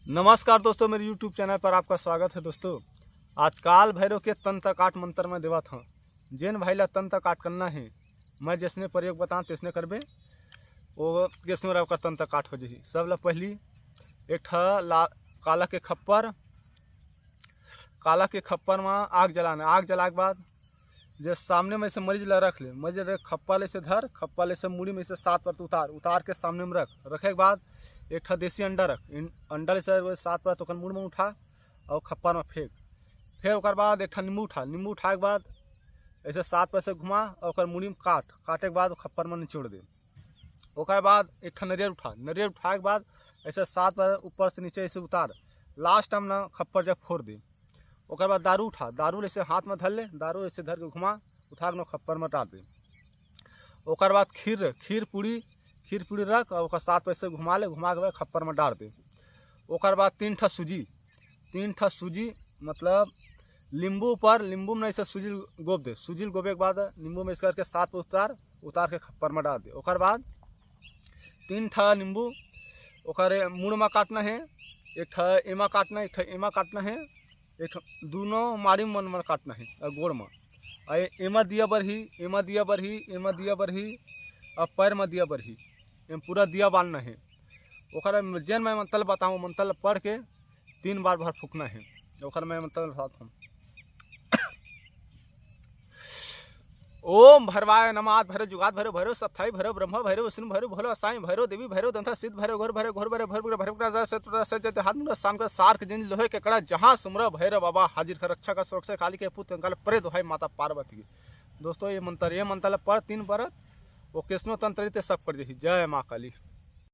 नमस्कार दोस्तों, मेरे YouTube चैनल पर आपका स्वागत है। दोस्तों, आज काल भैरव के तंत्र काट मंत्र में देवत हूँ। जिन भाई ला तंत्र काट करना है, मैं जिसने प्रयोग बताऊँ तिसने करबे वो किसनो रव का तंत्र काट हो जाही। सब ला पहली एक काला के खप्पर में आग जलाना। आग जला के बाद जो सामने में से मरीज ला रख ले, मरीज खप्पा ले से धर, खप्पा ले से मुड़ी में से 7 पर उतार के सामने में रखे के बाद एक देसी अंडा रख। अंडा से 7 पर तो मुड़ में उठा और खप्पा में फेंक। फिर ओकर बाद एक नींबू उठाए के बाद ऐसे 7 पर से घुमा और मुड़ी में काटे के बाद खप्पर में निचोड़ दे। ओकर बाद एक नरियर उठाए के बाद ऐसे 7 पर ऊपर से नीचे ऐसे उतार, लास्ट टाइम ना खप्पर जब फोड़ दे। ओकर बाद दारू ऐसे हाथ में धर ले, दारू ऐसे धर के घुमा उठा के खप्पर में डाल दे। ओकर बाद खीर पूरी रख और 7 पर से घुमा के खप्पर में डाल दे। ओकर बाद 3 ठा सूजी मतलब नींबू में ऐसे सूजी गोब दे। सूजी गोबे के बाद नींबू में इस करके 7 पर उतार के खप्पर में डाल दे। ओकर बाद 3 ठा नींबू ओकर मुड़ में काटना है, एक ठा एमा काटना है, एक दोनों मारी में काटना है और गोड़ में। एमा दिया बरही और पैर में दिया बरही, पूरा दिया बांधना है। ओकर जैन मैं मंत्र बताऊँ, मंत्र पढ़ के 3 बार भर फूकना है। ओकर मैं मंत्र बताता हूँ। ओम भैरवाय नमः। भैरव जुगात भैरव, भैरव सप्ताही भैरव, ब्रह्म भैरव, विष्णु भैरव, भोला साईं भैरव, देवी भैरव, दंता सिद्ध भैरव, घोर भैरव शाम का सार्क जिन लोहे के कड़ा जहाँ सुमरा भैरव बाबा हाजिर कर रक्षा का सुरक्षा काली के पुत्र काल परे दोहाई माता पार्वती की। दोस्तों, ये मंत्र पढ़ 3 बार वो कृष्णो तंत्र सब कर दी। जय माँ काली।